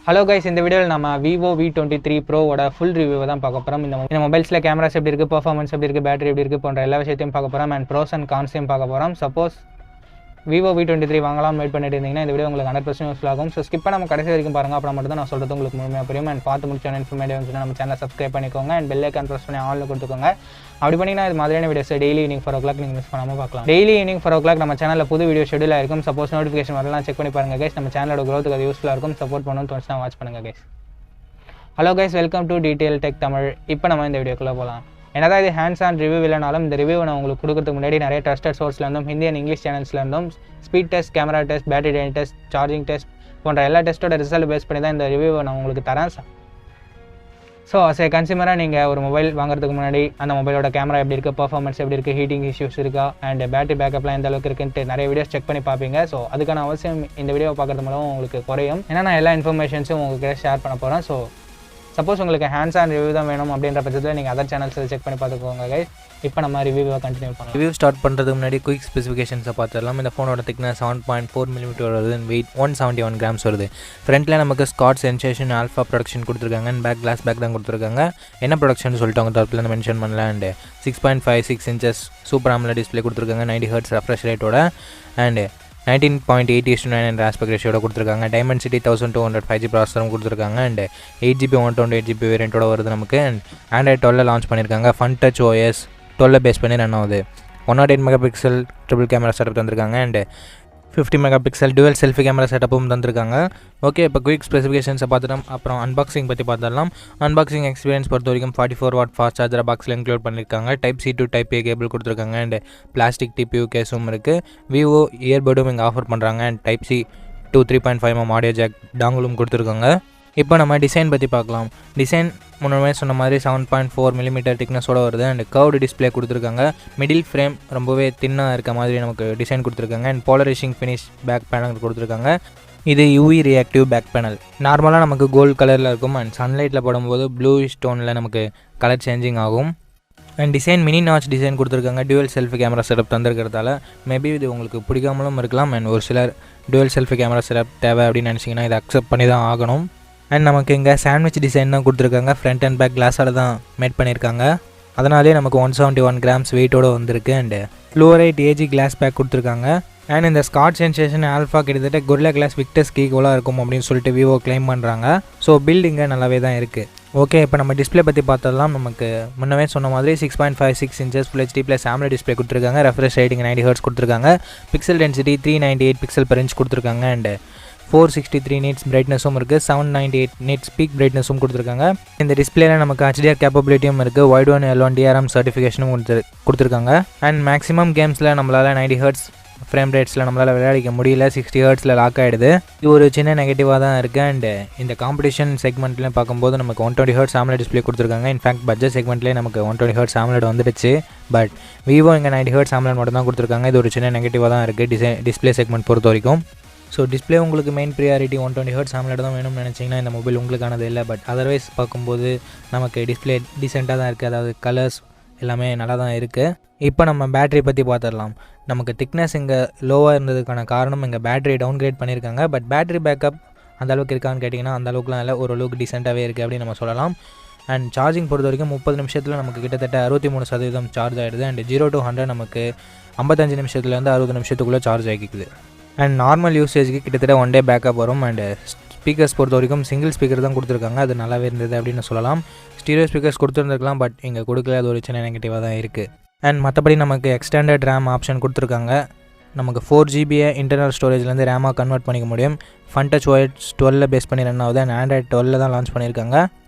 Hello guys, in the video நம்ம Vivo v23 Pro ஓட full review தான் பார்க்க போறோம். இந்த மொபைல்ஸ்ல கேமராஸ் எப்படி இருக்கு, பெர்ஃபார்மன்ஸ் எப்படி இருக்கு, பேட்டரி எப்படி இருக்கு போன்ற எல்லா விஷயத்தையும் பார்க்க போறோம் and pros and cons பார்க்க போறோம். சப்போஸ் Vivo v23 வாங்கலாம் வெயிட் பண்ணிட்டு இருந்தீங்கன்னா இந்த வீடியோ உங்களுக்கு 100% யூஸ்ஃபுல் ஆகும். ஸோ ஸ்கிப் பண்ணாம கடைசி வரைக்கும் பாருங்க, அப்புறம் மட்டும் தான் நான் சொல்றது உங்களுக்கு முழுமையாக புரியும். அண்ட் பார்த்து முடிச்ச இன்ஃபர்மேட்டிவ் வந்து நம்ம சேனலை சப்ஸ்கிரைப் பண்ணிக்கோங்க அண்ட் பெல் ஐக்கான் ப்ரெஸ் பண்ணி ஆன்ல கொடுத்துக்கோங்க. அப்படி பண்ணிங்கன்னா இது மாதிரியான வீடியோஸ் டெய்லி ஈவினிங் 4 o'clock நீங்கள் மிஸ் பண்ணாமல் பார்க்கலாம். டெய்லி ஈவினிங் 4 o'clock நம்ம சேனலில் புது வீடியோ ஷெடியூல் ஆயிருக்கும். சப்போஸ் நோட்டிஃபிகேஷன் வரலாம் செக் பண்ணி பாருங்க கைஸ். நம்ம சேனலோட growth அது யூஸ்ஃபுல்லாக இருக்கும். சப்போர்ட் பண்ணணும்னு தோணுச்சுன்னா வாட்ச் பண்ணுங்க guys. Hello guys, welcome to detail tech Tamil. இப்போ நம்ம இந்த வீடியோக்குள்ளே போகலாம். என்னதான் இது ஹேண்ட்ஸ் ஆன் ரிவ்யூ இல்லைனாலும் இந்த ரிவ்யூ நான் உங்களுக்கு கொடுக்கறதுக்கு முன்னாடி நிறைய ட்ரஸ்டட் சோர்ஸ்லேருந்தும் ஹிந்தி அண்ட் இங்கிலீஷ் சேனல்ஸ்லேருந்தும் speed test, camera test, battery test, charging test போன்ற எல்லா டெஸ்ட்டோட ரிசல்ட் பேஸ் பண்ணி தான் இந்த ரிவ்யூவை நான் உங்களுக்கு தரேன். ஸோ அஸ் ஏ கன்சியூமராக நீங்கள் ஒரு மொபைல் வாங்குறதுக்கு முன்னாடி அந்த மொபைலோட கேமரா எப்படி இருக்குது, பர்ஃபார்மன்ஸ் எப்படி இருக்குது, ஹீட்டிங் இஷ்யூஸ் இருக்கா அண்ட் பேட்டரி பேக்கப்லாம் எந்த அளவுக்கு இருக்குன்ட்டு நிறைய வீடியோஸ் செக் பண்ணி பார்ப்பீங்க. ஸோ அதுக்கான அவசியம் இந்த வீடியோவை பார்க்குறது மூலம் உங்களுக்கு குறையும். ஏன்னா நான் எல்லா இன்ஃபர்மேஷன்ஸும் உங்கள்கிட்ட ஷேர் பண்ண போகிறேன். ஸோ சப்போஸ் உங்களுக்கு ஹேண்ட்ஸ் ஆன் ரிவ்யூ தான் வேணும் அப்படின்ற பட்சத்தில் நீங்கள் அதர் சேனல்ஸில் செக் பண்ணி பார்த்துக்கோங்க கைஸ். இப்போ நம்ம ரிவ்யூவை கண்டினியூ பண்ணலாம். ரிவ்யூ ஸ்டார்ட் பண்ணுறதுக்கு முன்னாடி குயிக் ஸ்பெசிஃபிகேஷன்ஸை பார்த்துடலாம். இந்த ஃபோனோட திக்னஸ் 7.4 mm வருது அண்ட் வெயிட் 171 grams வருது. ஃப்ரண்ட்டில் நமக்கு ஸ்காட் சென்சேஷன் ஆல்ஃபா ப்ரொடக்ஷன் கொடுத்துருக்காங்க அண்ட் பேக் கிளாஸ் பேக் தான் கொடுத்துருக்காங்க. என்ன ப்ரொடக்ஷன் சொல்லிட்டு அவங்க தரப்பில் மென்ஷன் பண்ணல. And 6.56 inches super AMOLED display கொடுத்துருக்காங்க 90 Hz ரெஃப்ரெஷ் ரேட்டோட அண்ட் 19.8:9 ஆஸ்பெக்ட் ரேஷியோட கொடுத்துருக்காங்க. டைமென்சிட்டி 1200 5G ப்ராசஸரும் கொடுத்துருக்காங்க அண்ட் 8GB 128GB வேரியண்ட்டோட வருது நமக்கு. அண்ட் Android 12 லான்ச் பண்ணியிருக்காங்க. ஃபன் டச் OS 12 பேஸ் பண்ணி ரன் ஆகுது. 108 MP ட்ரிபிள் கேமரா செட்டப் தந்திருக்காங்க and 50 MP dual selfie camera செட்டப்பும் தந்திருக்காங்க. ஓகே, இப்போ குயிக் ஸ்பெசிஃபிகேஷன்ஸை பார்த்துட்டோம். அப்புறம் அன்பாக்சிங் பற்றி பார்த்துடலாம். அன்பாக்சிங் எக்ஸ்பீரியன்ஸ் பொறுத்த வரைக்கும் 44 watt ஃபாஸ்ட் சார்ஜரை பாக்ஸில் இன்க்ளூட் பண்ணியிருக்காங்க. Type-C to Type-A கேபிள் கொடுத்துருக்காங்க அண்ட் பிளாஸ்டிக் TPU கேஸும் இருக்குது. Vivo இயர்படும் இங்கே ஆஃபர் பண்ணுறாங்க and Type-C to 3.5 mm audio jack டாங்கிளும் கொடுத்துருக்காங்க. இப்போ நம்ம டிசைன் பற்றி பார்க்கலாம். டிசைன் முன்னாடி சொன்ன மாதிரி 7.4 mm திக்னஸோடு வருது அண்ட் கர்வ்டு டிஸ்பிளே கொடுத்துருக்காங்க. மிடில் ஃப்ரேம் ரொம்பவே தின்னாக இருக்க மாதிரி நமக்கு டிசைன் கொடுத்துருக்காங்க and polarizing finish back panel கொடுத்துருக்காங்க. இது UV ரியாக்டிவ் பேக் பேனல். நார்மலாக நமக்கு கோல்டு கலரில் இருக்கும் அண்ட் சன்லைட்டில் படும்போது ப்ளூயிஷ் டோனில் நமக்கு கலர் சேஞ்சிங் ஆகும். And design mini notch design கொடுத்துருக்காங்க. டுவல் செல்ஃபி கேமரா செட்டப் தந்திருக்கிறதால மேபி இது உங்களுக்கு பிடிக்காமலும் இருக்கலாம். அண்ட் ஒரு சிலர் டுவல் செல்ஃபி கேமரா செட்டப் தேவை அப்படின்னு நினச்சிங்கன்னா இதை அக்செப்ட் பண்ணி தான் ஆகணும். அண்ட் நமக்கு இங்கே சாண்ட்விச் டிசைன் தான் கொடுத்துருக்காங்க. ஃப்ரண்ட் அண்ட் பேக் கிளாஸால் தான் மேட் பண்ணியிருக்காங்க. அதனாலே நமக்கு 171 grams வெயிட்டோடு வந்திருக்கு. And fluorite AG glass back கொடுத்துருக்காங்க. அண்ட் இந்த ஸ்காட் சென்சேஷன் ஆல்ஃபா கிட்டத்தட்ட கொரில்லா கிளாஸ் விக்டர்ஸ்க்கு ஈக்குவலாக இருக்கும் அப்படின்னு சொல்லிட்டு Vivo கிளைம் பண்ணுறாங்க. ஸோ பில்ட் இங்கே நல்லாவே தான் இருக்குது. ஓகே, இப்போ நம்ம டிஸ்பிளே பற்றி பார்த்ததெல்லாம் நமக்கு முன்னவே சொன்ன மாதிரி 6.56 inches Full HD + AMOLED display கொடுத்துருக்காங்க. ரெஃப்ரெஷ் ரேட்டிங் 90 Hz கொடுத்துருக்காங்க. Pixel density 398 pixel per inch கொடுத்துருக்காங்க அண்ட் 463 nits பிரைட்னஸும் இருக்குது. 798 nits பீக் பிரைட்னஸும் கொடுத்துருக்காங்க. இந்த டிஸ்பிளேல நமக்கு HDR கேப்பபிலிட்டியும் இருக்குது. வைட் ஒன் L1 DRM சர்டிஃபிகேஷனும் கொடுத்துருக்காங்க. அண்ட் மேக்ஸிமம் கேம்ஸில் நம்மளால் 90 Hz ஃப்ரேம் ரேட்ஸில் நம்மளால் விளையாடிக்க முடியல. 60 Hzல லாக் ஆகிடுது. இது ஒரு சின்ன நெகட்டிவாக தான் இருக்குது. அண்ட் இந்த காம்படிஷன் செக்மெண்ட்லேயும் பார்க்கும்போது நமக்கு 120 Hz AMOLED டிஸ்பிளே கொடுத்துருக்காங்க. இன்ஃபேக்ட் பட்ஜெட் செக்மெண்ட்லேயே நமக்கு 120 Hz AMOLED வந்துடுச்சு. பட் Vivo இங்கே 90 Hz AMOLED மட்டும் தான் கொடுத்துருக்காங்க. இது ஒரு சின்ன நெகட்டிவாக தான் இருக்குது டிஸ்பிளே செக்மெண்ட் பொறுத்த வரைக்கும். ஸோ டிஸ்பிளே உங்களுக்கு மெயின் ப்ரியாரிட்டி 120 Hz AMOLED தான் வேணும்னு நினச்சிங்கன்னா இந்த மொபைல் உங்களுக்கானது இல்லை. பட் அதர்வைஸ் பார்க்கும்போது நமக்கு டிஸ்பிளே டீசெண்டாக தான் இருக்குது. அதாவது கலர்ஸ் எல்லாமே நல்லா தான் இருக்குது. இப்போ நம்ம பேட்டரி பற்றி பார்த்துடலாம். நமக்கு திக்னஸ் இங்கே லோவாக இருந்ததுக்கான காரணம் இங்கே பேட்டரி டவுன்கிரேட் பண்ணியிருக்காங்க. பட் பேட்டரி பேக்கப் அந்த அளவுக்கு இருக்கான்னு கேட்டிங்கன்னா அந்த அளவுக்குலாம் இல்லை, ஓரளவுக்கு டீசெண்டாகவே இருக்குது அப்படின்னு நம்ம சொல்லலாம். அண்ட் சார்ஜிங் பொறுத்த வரைக்கும் 30 நிமிஷத்தில் நமக்கு கிட்டத்தட்ட 63% சார்ஜ் ஆகிடுது. அண்ட் 0 to 100 நமக்கு 55 நிமிஷத்துலேருந்து 60 நிமிஷத்துக்குள்ளே சார்ஜ் ஆகிக்குது. அண்ட் நார்மல் யூசேஜுக்கு கிட்டத்தட்ட 1 day பேக்கப் வரும். அண்ட் ஸ்பீக்கர்ஸ் பொறுத்த வரைக்கும் சிங்கிள் ஸ்பீக்கர் தான் கொடுத்துருக்காங்க. அது நல்லாவே இருந்தது அப்படின்னு சொல்லலாம். ஸ்டீரியோ ஸ்பீக்கர்ஸ் கொடுத்துருந்துருக்கலாம், பட் இங்கே கொடுக்கல. அது ஒரு சின்ன நெகட்டிவாக தான் இருக்குது. அண்ட் மற்றபடி நமக்கு எக்ஸ்டெண்டட் ரேம் ஆப்ஷன் கொடுத்துருக்காங்க. நமக்கு 4GB இன்டர்னல் ஸ்டோரேஜ்லேருந்து ரேமாக கன்வெர்ட் பண்ணிக்க முடியும். ஃபன் டச் OS 12 பேஸ் பண்ணி ரன் ஆகுது. அண்ட் Android 12 தான் லான்ச் பண்ணியிருக்காங்க.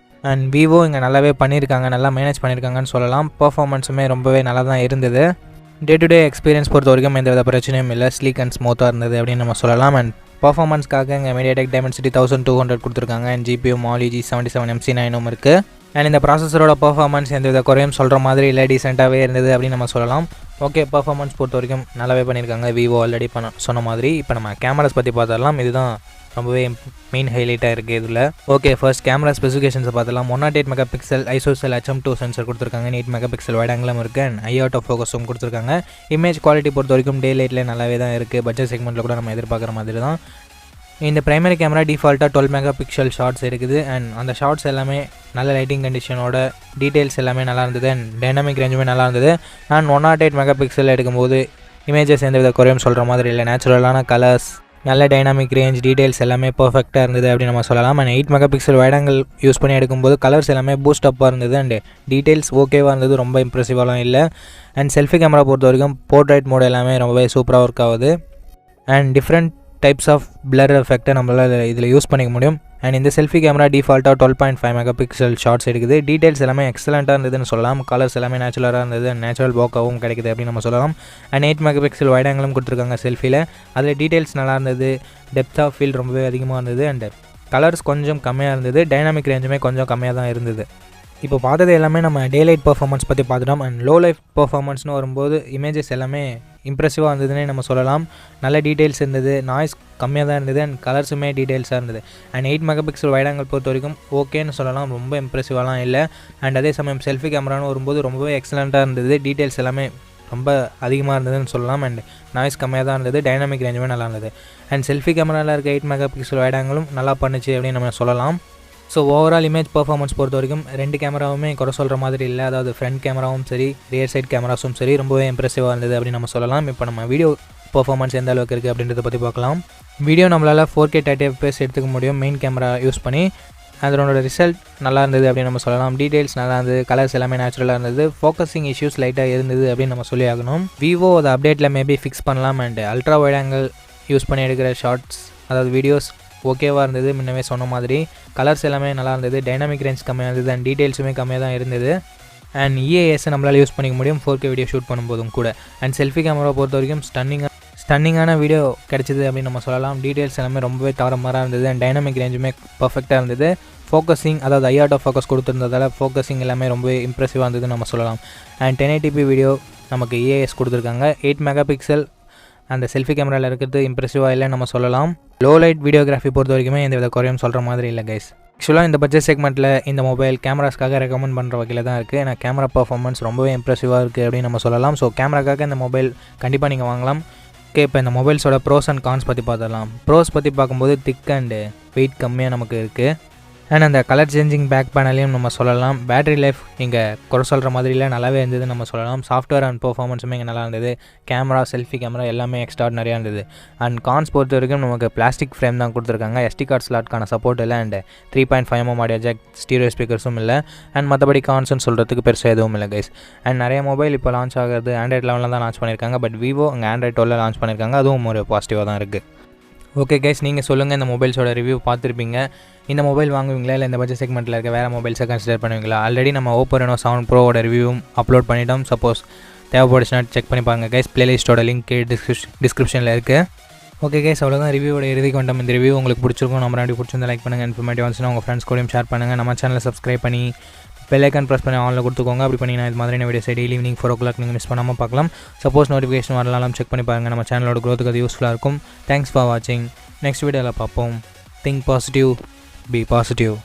அண்ட் Vivo இங்கே நல்லாவே பண்ணியிருக்காங்க, நல்லா மேனேஜ் பண்ணியிருக்காங்கன்னு சொல்லலாம். பர்ஃபார்மன்ஸுமே ரொம்பவே நல்லா தான் இருந்தது. டே டு டே எக்ஸ்பீரியன்ஸ் பொறுத்த வரைக்கும் எந்த வித பிரச்சனையும் இல்லை, ஸ்லீக் அண்ட் ஸ்மூத்தாக இருந்தது அப்படின்னு நம்ம சொல்லலாம். அண்ட் பர்ஃபார்மன்ஸ்க்காக இங்கே MediaTek Dimensity 1200 கொடுத்துருக்காங்க. And GPU Mali G77 MC9 இருக்குது. அண்ட் இந்த ப்ராசஸரோட பர்ஃபார்மன்ஸ் எந்த வித குறையும் சொல்கிற மாதிரி இல்லை, டீசெண்டாகவே இருந்தது அப்படின்னு நம்ம சொல்லலாம். ஓகே, பர்ஃபார்மன்ஸ் பொறுத்த வரைக்கும் நல்லாவே பண்ணியிருக்காங்க Vivo ஆல்ரெடி சொன்ன மாதிரி. இப்போ நம்ம கேமராஸ் பற்றி பார்த்துடலாம். இதுதான் ரொம்பவே மெயின் ஹைலைட்டாக இருக்குது இதில். ஓகே, ஃபர்ஸ்ட் கேமரா ஸ்பெசிஃபிகேஷன்ஸை பார்த்துலாம். 108 MP ஐசோசெல் HM2 சென்சர் கொடுத்துருக்காங்க. 8 MP வைட் ஆங்கிலும் இருக்குது அண்ட் ஐ அவுட் ஆஃப் ஃபோக்கஸும் கொடுத்துருக்காங்க. இமேஜ் குவாலிட்டி பொறுத்த வரைக்கும் டே லைட்டில் நல்லாவே தான் இருக்குது. பட்ஜெட் செக்மெண்ட்டில் கூட நம்ம எதிர்பார்க்குற மாதிரி தான். இந்த பிரைமரி கேமரா டிஃபால்ட்டாக 12 மெகா பிக்சல் ஷார்ட்ஸ் இருக்குது அண்ட் அந்த ஷார்ட்ஸ் எல்லாமே நல்ல லைட்டிங் கண்டிஷனோட டீட்டெயில்ஸ் எல்லாமே நல்லா இருந்தது அண்ட் டைனாமிக் ரேஞ்சுமே நல்லா இருந்தது அண்ட் 108 மெகா பிக்சல் எடுக்கும்போது இமேஜஸ் எந்த வித குறையும் சொல்கிற மாதிரி இல்லை. நேச்சுரலான கலர்ஸ், நல்ல டைனாமிக் ரேஞ்ச், டீட்டெயில்ஸ் எல்லாமே பர்ஃபெக்டாக இருந்தது அப்படின்னு நம்ம சொல்லலாம். அண்ட் 8 மெகா பிக்சல் வைடாங்கல் யூஸ் பண்ணி எடுக்கும்போது கலர்ஸ் எல்லாமே பூஸ்ட் அப்பாக இருந்தது அண்ட் டீட்டெயில்ஸ் ஓகேவாக இருந்தது, ரொம்ப இம்ப்ரெசிவாலாம் இல்லை. அண்ட் செல்ஃபி கேமரா பொறுத்த வரைக்கும் போர்ட்ரைட் மோட் எல்லாமே ரொம்பவே சூப்பராக ஒர்க் ஆகுது and different types of blur எஃபெக்ட்டை நம்மளால் இதில் யூஸ் பண்ணிக்க முடியும். அண்ட் இந்த செல்ஃபி கேமரா டிஃபால்ட்டாக 12.5 மெகா பிக்சல் ஷார்ட்ஸ் எடுக்குது. டீட்டெயில்ஸ் எல்லாமே எக்ஸலண்ட்டாக இருந்ததுன்னு சொல்லலாம். கலர்ஸ் எல்லாமே நேச்சுரலாக இருந்தது அண்ட் நேச்சுரல் போக்காகவும் கிடைக்குது அப்படின்னு நம்ம சொல்லலாம். அண்ட் 8 மெகா பிக்சல் வைட் ஆங்கிளும் கொடுத்துருக்காங்க செல்ஃபியில். அதில் டீட்டெயில்ஸ் நல்லா இருந்தது, டெப்த் ஆஃப் ஃபீல்ட் ரொம்பவே அதிகமாக இருந்தது அண்ட் கலர்ஸ் கொஞ்சம் கம்மியாக இருந்தது, டைனாமிக் ரேஞ்சுமே கொஞ்சம் கம்மியாக தான் இருந்தது. இப்போ பார்த்தது எல்லாமே நம்ம டே லைட் பர்ஃபார்மன்ஸ் பற்றி பார்த்துட்டோம். அண்ட் லோ லைட் பர்ஃபார்மன்ஸ்னு வரும்போது இமேஜஸ் எல்லாமே இம்ப்ரெசிவாக இருந்ததுன்னே நம்ம சொல்லலாம். நல்ல டீட்டெயில்ஸ் இருந்தது, நாய்ஸ் கம்மியாக தான் இருந்தது அண்ட் கலர்ஸுமே டீட்டெயில்ஸாக இருந்தது. And 8 mega pixel wide angle பொறுத்த வரைக்கும் ஓகேன்னு சொல்லலாம், ரொம்ப இம்ப்ரெசிவாலாம் இல்லை. அண்ட் அதே சமயம் செல்ஃபி கேமரான்னு வரும்போது ரொம்பவே எக்ஸலண்ட்டாக இருந்தது, டீட்டெயில்ஸ் எல்லாமே ரொம்ப அதிகமாக இருந்ததுன்னு சொல்லலாம் அண்ட் நாய்ஸ் கம்மியாக தான் இருந்தது, டைனாமிக் ரேஞ்சுமே நல்லா இருந்தது. அண்ட் செல்ஃபி கேமராவில் இருக்க 8 மெகா பிக்சல் வைட் ஆங்கிளும் நல்லா பண்ணுச்சு அப்படின்னு நம்ம சொல்லலாம். ஸோ ஓவரால் இமேஜ் பர்ஃபார்மன்ஸ் பொறுத்த வரைக்கும் 2 கேமராவுமே குறை சொல்கிற மாதிரி இல்லை. அதாவது ஃப்ரண்ட் கேமராவும் சரி, ரியர் சைட் கேமராஸும் சரி ரொம்பவே இம்ப்ரெசிவாக இருந்தது அப்படின்னு நம்ம சொல்லலாம். இப்போ நம்ம வீடியோ பர்ஃபார்மன்ஸ் எந்த அளவுக்கு இருக்குது அப்படின்றத பற்றி பார்க்கலாம். வீடியோ நம்மளால் 4K 30 FPS எடுத்துக்க முடியும் மெயின் கேமரா யூஸ் பண்ணி. அதனோட ரிசல்ட் நல்லா இருந்தது அப்படின்னு நம்ம சொல்லலாம். டீட்டெயில்ஸ் நல்லா இருந்தது, கலர்ஸ் எல்லாமே நேச்சுரலாக இருந்தது, ஃபோக்கஸிங் இஷ்யூஸ் லைட்டாக இருந்தது அப்படின்னு நம்ம சொல்லி ஆகணும். விவோ அதை அப்டேட்டில் மேபி ஃபிக்ஸ் பண்ணலாம். And ultra wide angle use பண்ணி எடுக்கிற ஷார்ட்ஸ், அதாவது வீடியோஸ் ஓகேவாக இருந்தது. முன்னவே சொன்ன மாதிரி கலர்ஸ் எல்லாமே நல்லா இருந்தது, டைனாமிக் ரேஞ்ச் கம்மியாக இருந்தது அண்ட் டீட்டெயில்ஸுமே கம்மியாக தான் இருந்தது. அண்ட் EAS நம்மளால் யூஸ் பண்ணிக்க முடியும் 4K வீடியோ ஷூட் பண்ணும்போதும் கூட. அண்ட் செல்ஃபி கேமரா பொறுத்த வரைக்கும் ஸ்டன்னிங்கான வீடியோ கிடச்சிது அப்படின்னு நம்ம சொல்லலாம். டீட்டெயில்ஸ் எல்லாமே ரொம்பவே தாறுமாறாக இருந்தது அண்ட் டைனாமிக் ரேஞ்சுமே பர்ஃபெக்டாக இருந்தது. ஃபோக்கஸிங், அதாவது ஐ ஆட் ஆஃப் ஃபோக்கஸ் கொடுத்துருந்ததால் ஃபோக்கஸிங் எல்லாமே ரொம்பவே இம்ப்ரெசிவாக இருந்ததுன்னு நம்ம சொல்லலாம். அண்ட் 1080p வீடியோ நமக்கு EAS கொடுத்துருக்காங்க. 8 மெகா பிக்சல் அந்த செல்ஃபி கேமராவில் இருக்கிறது இம்ப்ரெசிவாக இல்லைன்னு நம்ம சொல்லலாம். லோ லைட் வீடியோகிராஃபி பொறுத்த வரைக்குமே எந்த வித குறையும் சொல்கிற மாதிரி இல்லை கைஸ். ஆக்சுவலாக இந்த பட்ஜெட் செக்மெண்ட்டில் இந்த மொபைல் கேமராஸ்க்காக ரெக்கமெண்ட் பண்ணுற வகையில் தான் இருக்குது. ஏன்னா கேமரா பர்ஃபார்மன்ஸ் ரொம்பவே இம்ப்ரெசிவாக இருக்குது அப்படின்னு நம்ம சொல்லலாம். ஸோ கேமராக்காக இந்த மொபைல் கண்டிப்பாக நீங்கள் வாங்கலாம். ஓகே, இப்போ இந்த மொபைல்ஸோட ப்ரோஸ் அண்ட் கான்ஸ் பற்றி பார்த்துடலாம். ப்ரோஸ் பற்றி பார்க்கும்போது திக் அண்டு வெயிட் கம்மியாக நமக்கு இருக்குது. அண்ட் அந்த கலர் சேஞ்சிங் பேக் பேனலையும் நம்ம சொல்லலாம். பேட்டரி லைஃப் இங்கே குறை சொல்கிற மாதிரில நல்லாவே இருந்தது நம்ம சொல்லலாம். சாஃப்ட்வேர் அண்ட் பர்ஃபார்மன்ஸுமே இங்கே நல்லா இருந்தது. கேமரா, செல்ஃபி கேமரா எல்லாமே எக்ஸ்ட்ராடினரியாக இருந்தது. அண்ட் கான்ஸ் பொறுத்த வரைக்கும் நமக்கு பிளாஸ்டிக் ஃப்ரேம் தான் கொடுத்துருக்காங்க. SD கார்ட் ஸ்லாட்கான சப்போர்ட் இல்லை and 3.5mm audio jack, stereo ஸ்பீக்கர்ஸும் இல்லை. அண்ட் மற்றபடி கான்ஸ்னு சொல்கிறதுக்கு பெருசாக எதுவும் இல்லை கைஸ். அண்ட் நிறைய மொபைல் இப்போ லான்ச் ஆகிறது Android 11 தான் லான்ச் பண்ணியிருக்காங்க. பட் Vivo அங்கே Android 12 லான்ச் பண்ணியிருக்காங்க. அதுவும் ஒரு பாசிட்டிவாக தான் இருக்குது. ஓகே கைஸ், நீங்கள் சொல்லுங்கள், இந்த மொபைல்ஸோட ரிவ்யூ பார்த்துருப்பீங்க. இந்த மொபைல் வாங்குவீங்களா இல்லை இந்த பட்ஜெட் செக்மெண்ட்டில் இருக்க வேறு மொபைல்ஸை கன்சிடர் பண்ணுவீங்களா? ஆல்ரெடி நம்ம Oppo Reno 7 Proவோட ரிவ்யூவும் அப்லோட் பண்ணிட்டோம். சப்போஸ் தேவைப்படுச்சுன்னா செக் பண்ணி பாருங்கள் கைஸ். பிளேலிஸ்ட்டோட லிங்க் டிஸ்கிரிப்ஷனில் இருக்குது. ஓகே கைஸ், அவ்வளோதான் ரிவ்யூவோட இறுதிக்கு வந்துட்டோம். இந்த ரிவ்யூ உங்களுக்கு பிடிச்சிருக்கும், நம்ம ரெண்டு பிடிச்சிருந்தா லைக் பண்ணுங்கள். இன்ஃபர்மேட்டிவ் வந்துச்சுன்னா உங்கள் ஃப்ரெண்ட்ஸ் கூடயும் ஷேர் பண்ணுங்கள். நம்ம சேனலை சப்ஸ்கிரைப் பண்ணி பெல் ஐக்கான் ப்ரெஸ் பண்ணி ஆனில் கொடுத்துக்கோங்க. அப்படி பண்ணி நான் இது மாதிரியான வீடியோஸ் டெய்லி ஈவினிங் 4 o'clock நீங்கள் மிஸ் பண்ணாமல் பார்க்கலாம். சப்போஸ் நோட்டிஃபிகேஷன் வரலாம் செக் பண்ணி பாருங்கள். நம்ம சேனலோட க்ரோத்துக்கு அது யூஸ்ஃபுல்லாக இருக்கும். தேங்க்ஸ் ஃபார் வாட்சிங். நெக்ஸ்ட் வீடியோவில் பார்ப்போம். Think positive, be positive.